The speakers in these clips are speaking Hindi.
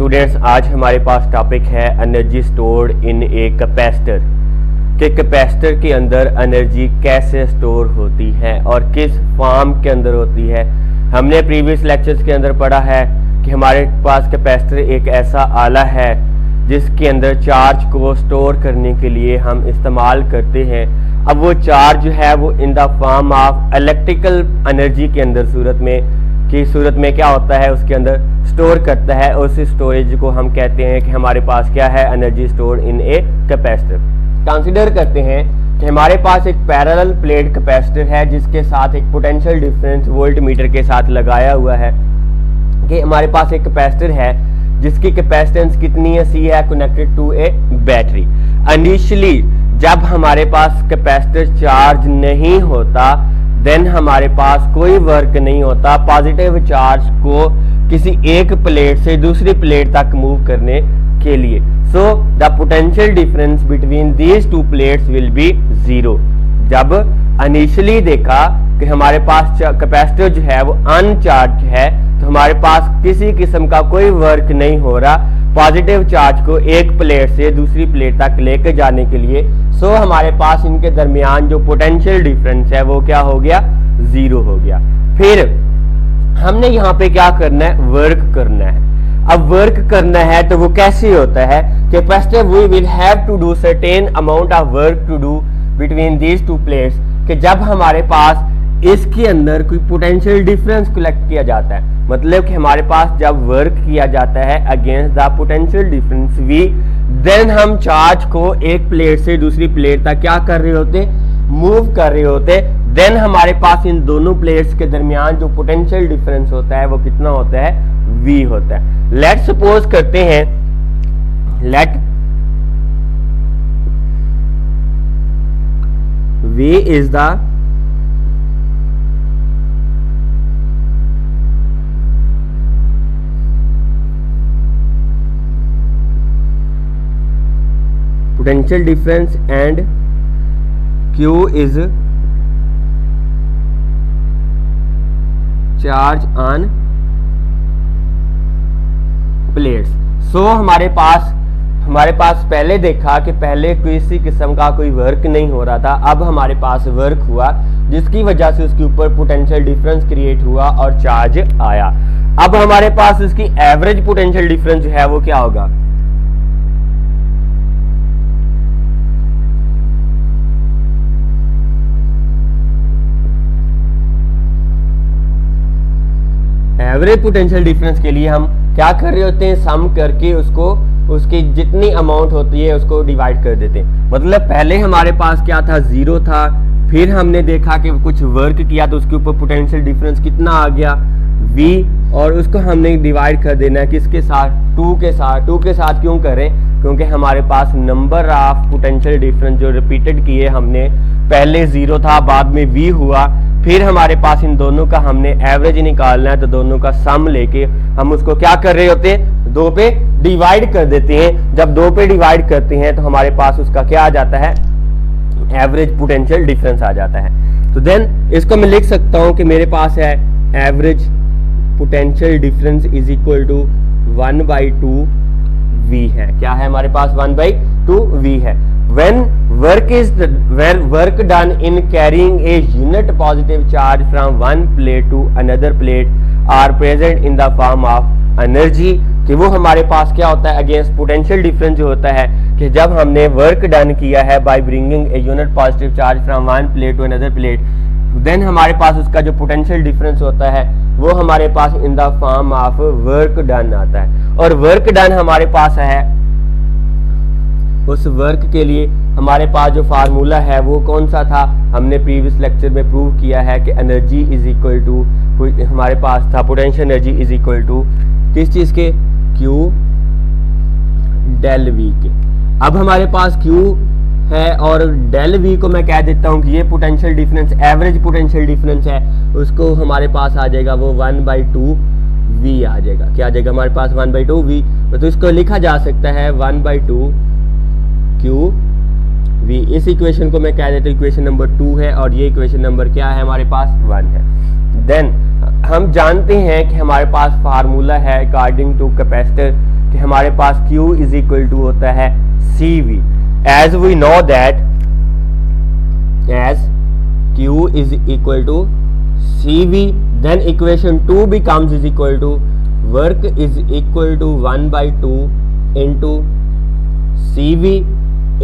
स्टूडेंट्स, आज हमारे पास टॉपिक है energy stored in a capacitor कि कैपेसिटर के अंदर एनर्जी कैसे स्टोर होती है और किस फॉर्म के अंदर होती है। हमने प्रीवियस लेक्चर्स के अंदर पढ़ा है कि हमारे पास कैपेसिटर एक ऐसा आला है जिसके अंदर चार्ज को स्टोर करने के लिए हम इस्तेमाल करते हैं। अब वो चार्ज जो है वो इन the form of electrical energy के अंदर सूरत में क्या होता है, उसके अंदर स्टोर करता है। उस स्टोरेज को हम कहते हैं कि हमारे पास क्या है, energy store in a capacitor. Consider करते हैं कि हमारे पास एक पैरेलल प्लेट कैपेसिटर है जिसके साथ एक पोटेंशियल डिफरेंस वोल्ट मीटर के साथ लगाया हुआ है। कि हमारे पास एक कैपेसिटर है जिसकी कैपेसिटेंस कितनी है, सी है, connected to a battery. Initially जब हमारे पास कैपेसिटर चार्ज नहीं होता देन हमारे पास कोई वर्क नहीं होता पॉजिटिव चार्ज को किसी एक प्लेट से दूसरी प्लेट तक मूव करने के लिए। So the potential difference between these two plates will be zero. जब इनिशियली देखा कि हमारे पास कैपेसिटर जो है वो अनचार्ज है तो हमारे पास किसी किस्म का कोई वर्क नहीं हो रहा पॉजिटिव चार्ज को एक प्लेट से दूसरी प्लेट तक लेकर जाने के लिए। सो हमारे पास इनके दरमियान जो पोटेंशियल डिफरेंस है वो क्या हो गया, जीरो हो गया। फिर हमने यहाँ पे क्या करना है, वर्क करना है। अब वर्क करना है तो वो कैसे होता है, capacitor we will have to do certain amount of work to do between these two plates. कि जब हमारे पास इसके अंदर कोई पोटेंशियल डिफरेंस कलेक्ट किया जाता है, मतलब कि हमारे पास जब वर्क किया जाता है against the potential difference V, then हम चार्ज को एक प्लेट से दूसरी प्लेट तक क्या कर रहे होते, मूव कर रहे होते। देन हमारे पास इन दोनों प्लेट्स के दरमियान जो पोटेंशियल डिफरेंस होता है वो कितना होता है, v होता है। लेट सपोज करते हैं, let v is the potential difference and Q is charge on plates। So हमारे पास पहले देखा कि पहले किसी किस्म का कोई वर्क नहीं हो रहा था, अब हमारे पास वर्क हुआ जिसकी वजह से उसके ऊपर पोटेंशियल डिफरेंस क्रिएट हुआ और चार्ज आया। अब हमारे पास उसकी एवरेज पोटेंशियल डिफरेंस जो है वो क्या होगा, एवरेज पोटेंशियल डिफरेंस के लिए हम क्या कर रहे होते हैं, सम करके उसकी जितनी अमाउंट होती है उसको डिवाइड कर देते हैं। मतलब पहले हमारे पास क्या था, जीरो था, फिर हमने देखा कि कुछ वर्क किया तो उसके ऊपर पोटेंशियल डिफरेंस कितना आ गया, v, और उसको हमने डिवाइड कर देना है किसके साथ, 2 के साथ। 2 के साथ क्यों करें, क्योंकि हमारे पास नंबर ऑफ पोटेंशियल डिफरेंस जो रिपीटेड किए हमने, पहले 0 था बाद में v हुआ, फिर हमारे पास इन दोनों का हमने एवरेज निकालना है तो दोनों का सम लेके हम उसको क्या कर रहे होते हैं, 2 पे डिवाइड कर देते हैं। जब 2 पे डिवाइड करते हैं तो हमारे पास उसका क्या आ जाता है, एवरेज पोटेंशियल डिफरेंस आ जाता है। तो देन इसको मैं लिख सकता हूं कि मेरे पास है average potential difference is equal to 1/2 v है। क्या है हमारे पास, 1/2 v है। When work done in carrying a unit positive charge from one plate to another plate are present in the form of energy। कि वो हमारे पास क्या होता है, अगेंस्ट पोटेंशियल डिफरेंस जो होता है कि जब हमने वर्क डन किया है by bringing a unit positive charge from one plate to another plate, then हमारे पास उसका जो पोटेंशियल डिफरेंस होता है वो हमारे पास in the form of work done आता है। और वर्क डन हमारे पास है, उस वर्क के लिए हमारे पास जो फार्मूला है वो कौन सा था, हमने प्रीवियस लेक्चर में प्रूव किया है कि एनर्जी इज इक्वल टू, हमारे पास था potential energy is equal to किस चीज के, Q डेल V के। अब हमारे पास Q है और डेल V को मैं कह देता हूँ कि ये potential difference, average potential difference है, उसको हमारे पास आ जाएगा वो 1/2 V आ जाएगा। क्या आ जाएगा हमारे पास, 1/2 V। तो इसको लिखा जा सकता है 1/2 Q V। इस इक्वेशन को मैं कह देता हूँ इक्वेशन नंबर 2 है और ये इक्वेशन नंबर क्या है हमारे पास, 1 है। देन हम जानते हैं कि हमारे पास फार्मूला है अकॉर्डिंग टू कैपेसिटर कि हमारे पास Q इज इक्वल टू होता है CV। As we know that as Q is equal to CV, then equation 2 becomes is equal to work is equal to 1/2 into CV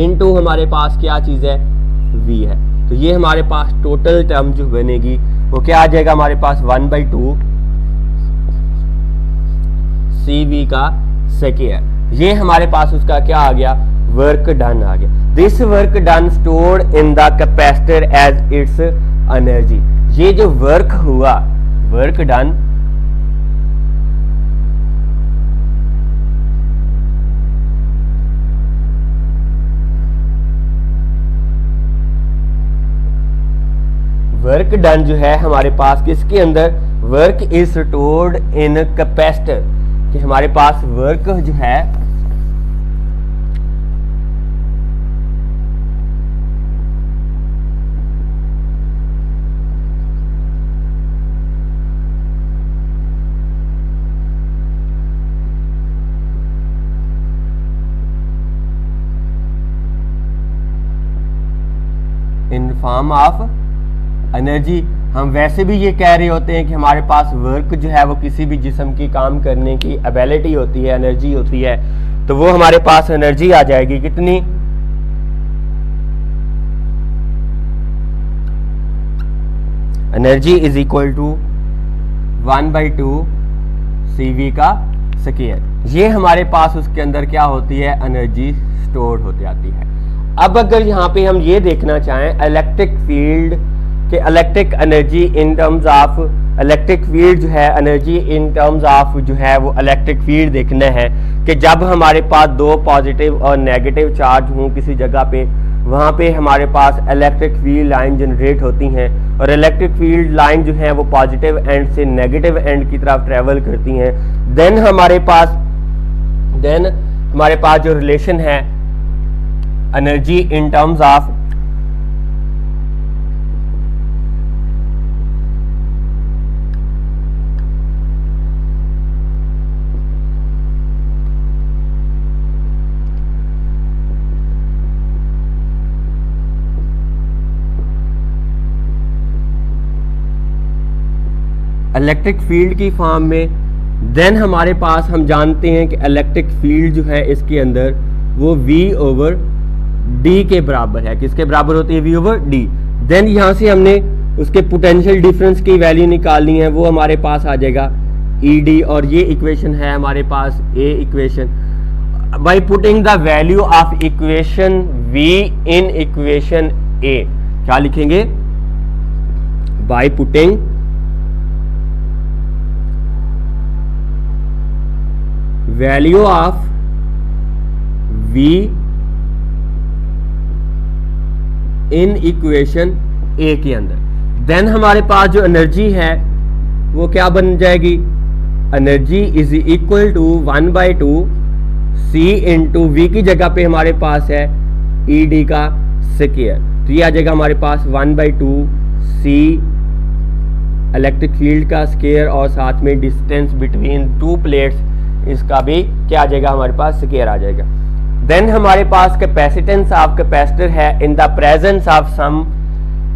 into हमारे पास क्या चीज़ है, V है। तो ये हमारे पास टोटल टर्म जो बनेगी वो क्या आ जाएगा हमारे पास 1/2 CV का स्क्वायर। ये हमारे पास उसका क्या आ गया, वर्क डन आ गया। This work done stored in the capacitor as its energy. ये जो वर्क हुआ, वर्क डन जो है हमारे पास किसके अंदर, work is stored in capacitor, कि हमारे पास वर्क जो है इन फॉर्म ऑफ एनर्जी। हम वैसे भी ये कह रहे होते हैं कि हमारे पास वर्क जो है वो किसी भी जिस्म की काम करने की एबिलिटी होती है, एनर्जी होती है, तो वो हमारे पास एनर्जी आ जाएगी कितनी, energy is equal to 1/2 CV का स्क्वायर। ये हमारे पास उसके अंदर क्या होती है, एनर्जी स्टोर होती आती है। अब अगर यहाँ पे हम ये देखना चाहें इलेक्ट्रिक फील्ड के electric energy in terms of electric field जो है एनर्जी इन टर्म्स ऑफ जो है वो इलेक्ट्रिक फील्ड देखना है कि जब हमारे पास दो पॉजिटिव और नेगेटिव चार्ज हों किसी जगह पे, वहाँ पे हमारे पास इलेक्ट्रिक फील्ड लाइन जनरेट होती हैं और इलेक्ट्रिक फील्ड लाइन जो है वो पॉजिटिव एंड से नेगेटिव एंड की तरफ ट्रेवल करती हैं। देन हमारे पास जो रिलेशन है energy in terms of electric field की फॉर्म में, देन हमारे पास हम जानते हैं कि इलेक्ट्रिक फील्ड जो है इसके अंदर वो V/D के बराबर है। किसके बराबर होती है, V/D। देन यहाँ से हमने उसके पोटेंशियल डिफरेंस की वैल्यू निकालनी है, वो हमारे पास आ जाएगा ED, और ये इक्वेशन है हमारे पास A equation. By putting the value of equation V in equation A, क्या लिखेंगे, by putting value of V in equation A के अंदर, देन हमारे पास जो एनर्जी है वो क्या बन जाएगी, energy is equal to 1/2 C into V की जगह पे हमारे पास है ED का स्क्वायर। तो ये आ जाएगा हमारे पास 1/2 C इलेक्ट्रिक फील्ड का स्क्वायर और साथ में डिस्टेंस बिटवीन टू प्लेट्स, इसका भी क्या आ जाएगा हमारे पास, स्क्वायर आ जाएगा। देन हमारे पास कैपेसिटेंस ऑफ कैपेसिटर है in the presence of some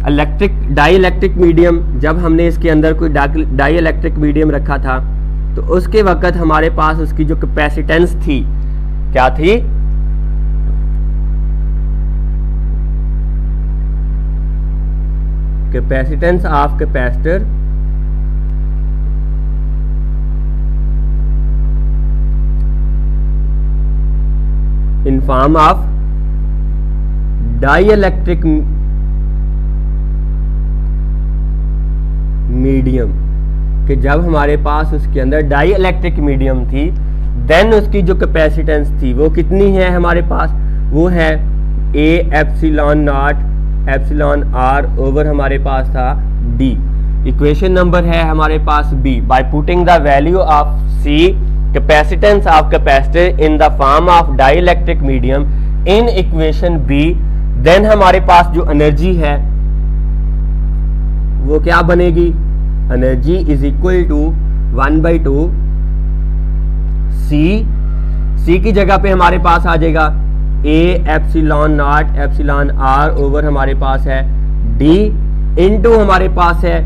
electric dielectric medium. जब हमने इसके अंदर कोई डाई इलेक्ट्रिक मीडियम रखा था तो उसके वक्त हमारे पास उसकी जो कैपेसिटेंस थी क्या थी, capacitance of capacitor in form of dielectric medium, कि जब हमारे पास उसके अंदर डाइइलेक्ट्रिक मीडियम थी देन उसकी जो कैपेसिटेंस थी वो कितनी है हमारे पास, वो है A epsilon naught epsilon R over हमारे पास था D। इक्वेशन नंबर है हमारे पास B। By putting the value of C capacitance of capacitor in the form of dielectric medium in equation B, then हमारे पास जो एनर्जी है वो क्या बनेगी, energy is equal to 1/2 C C की जगह पे हमारे पास आ जाएगा A epsilon naught epsilon r over हमारे पास है डी इनटू हमारे पास है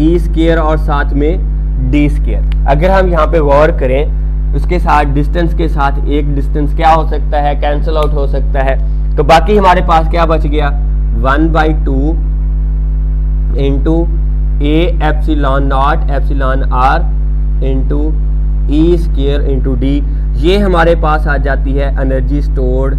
ई स्क्वायर और साथ में डी स्क्वायर। अगर हम यहाँ पे गौर करें उसके साथ डिस्टेंस के साथ एक डिस्टेंस क्या हो सकता है, कैंसिल आउट हो सकता है, तो बाकी हमारे पास क्या बच गया 1/2 into A epsilon naught epsilon r into E square into D. ये हमारे पास आ जाती है energy stored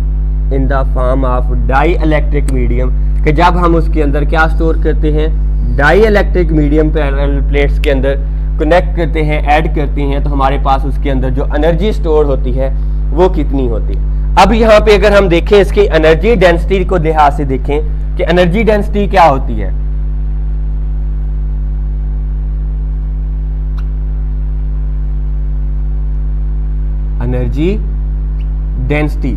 in the form of dielectric medium, कि जब हम उसके अंदर क्या स्टोर करते हैं, dielectric medium parallel plates के अंदर कनेक्ट करते हैं, ऐड करते हैं, तो हमारे पास उसके अंदर जो एनर्जी स्टोर होती है वो कितनी होती है। अब यहाँ पे अगर हम देखें इसकी एनर्जी डेंसिटी को लिहाज से देखें कि एनर्जी डेंसिटी क्या होती है। Energy density,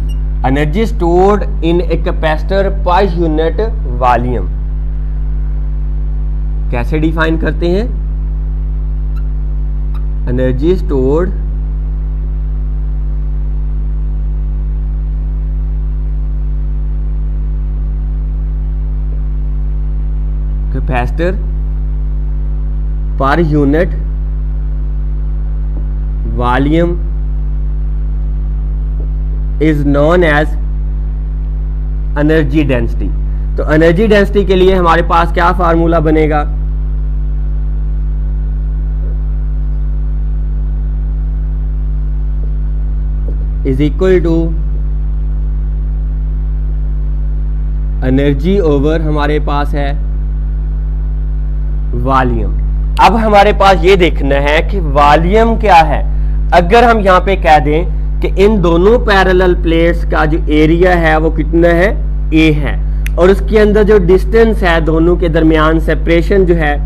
energy stored in a capacitor per unit volume, कैसे डिफाइन करते हैं, energy stored capacitor per unit volume is known as energy density. तो एनर्जी डेंसिटी के लिए हमारे पास क्या फार्मूला बनेगा, is equal to energy over हमारे पास है वॉल्यूम। अब हमारे पास ये देखना है कि वॉल्यूम क्या है। अगर हम यहां पे कह दें कि इन दोनों पैरेलल प्लेट्स का जो एरिया है वो कितना है, ए है, और उसके अंदर जो डिस्टेंस है दोनों के दरमियान सेपरेशन जो है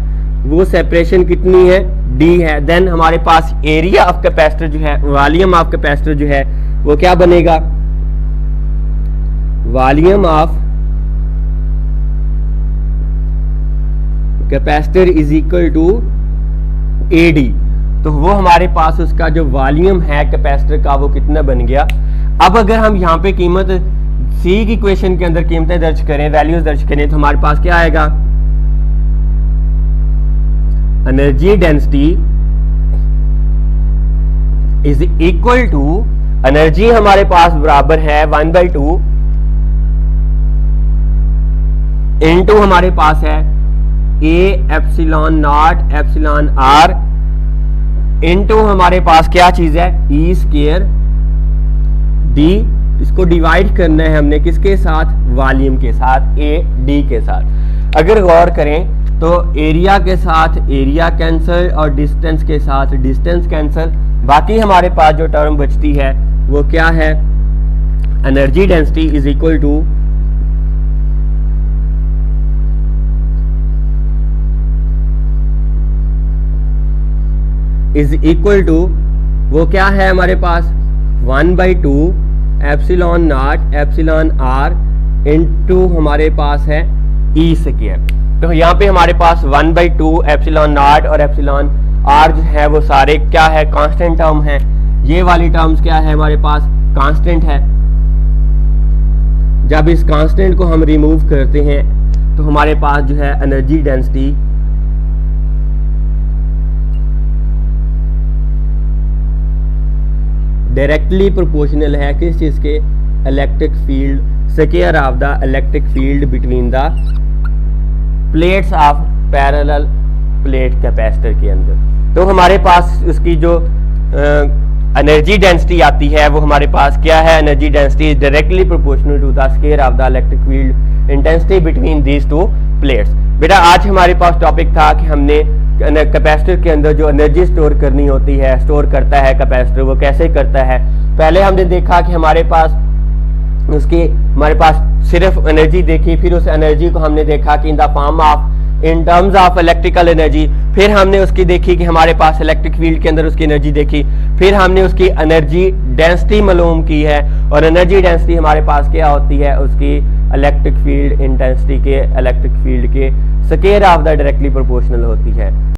वो सेपरेशन कितनी है, डी है, देन हमारे पास एरिया ऑफ कैपेसिटर जो है, वॉल्यूम ऑफ कैपेसिटर जो है वो क्या बनेगा, volume of capacitor is equal to A D. तो वो हमारे पास उसका जो वॉल्यूम है कैपेसिटर का वो कितना बन गया। अब अगर हम यहाँ पे कीमत सी की इक्वेशन के अंदर कीमतें दर्ज करें, वैल्यूज दर्ज करें, तो हमारे पास क्या आएगा, energy density is equal to, energy हमारे पास बराबर है 1/2 इनटू हमारे पास है A epsilon naught epsilon r into हमारे पास क्या चीज है, ई स्क्वायर डी। इसको डिवाइड करना है हमने किसके साथ, वॉल्यूम के साथ, ए डी के साथ। अगर गौर करें तो एरिया के साथ एरिया कैंसल और डिस्टेंस के साथ डिस्टेंस कैंसल, बाकी हमारे पास जो टर्म बचती है वो क्या है, energy density is equal to वो क्या है हमारे पास 1/2 epsilon naught epsilon r into हमारे पास है ई स्क्वायर। तो यहाँ पे हमारे पास 1/2 एप्सिलॉन नॉट और एप्सिलॉन आर जो है वो सारे क्या है, कांस्टेंट टर्म है। ये वाली टर्म्स क्या है हमारे पास, कांस्टेंट है। जब इस कांस्टेंट को हम रिमूव करते हैं तो हमारे पास जो है एनर्जी डेंसिटी डायरेक्टली प्रोपोर्शनल है किस चीज के, electric field, square of the electric field between the plates of parallel plate capacitor के अंदर। तो हमारे पास उसकी जो एनर्जी डेंसिटी आती है वो हमारे पास क्या है, energy density is directly proportional to the square of the electric field intensity between these two plates. बेटा आज हमारे पास टॉपिक था कि हमने कैपेसिटर के अंदर जो एनर्जी स्टोर करनी होती है, स्टोर करता है कैपेसिटर, वो कैसे करता है। पहले हमने देखा कि हमारे पास सिर्फ एनर्जी देखी, फिर उस एनर्जी को हमने देखा कि in terms of electrical energy, फिर हमने उसकी देखी कि हमारे पास इलेक्ट्रिक फील्ड के अंदर उसकी एनर्जी देखी, फिर हमने उसकी एनर्जी डेंसिटी मालूम की है, और एनर्जी डेंसिटी हमारे पास क्या होती है, उसकी इलेक्ट्रिक फील्ड इंटेंसिटी के इलेक्ट्रिक फील्ड के square of the directly proportional होती है।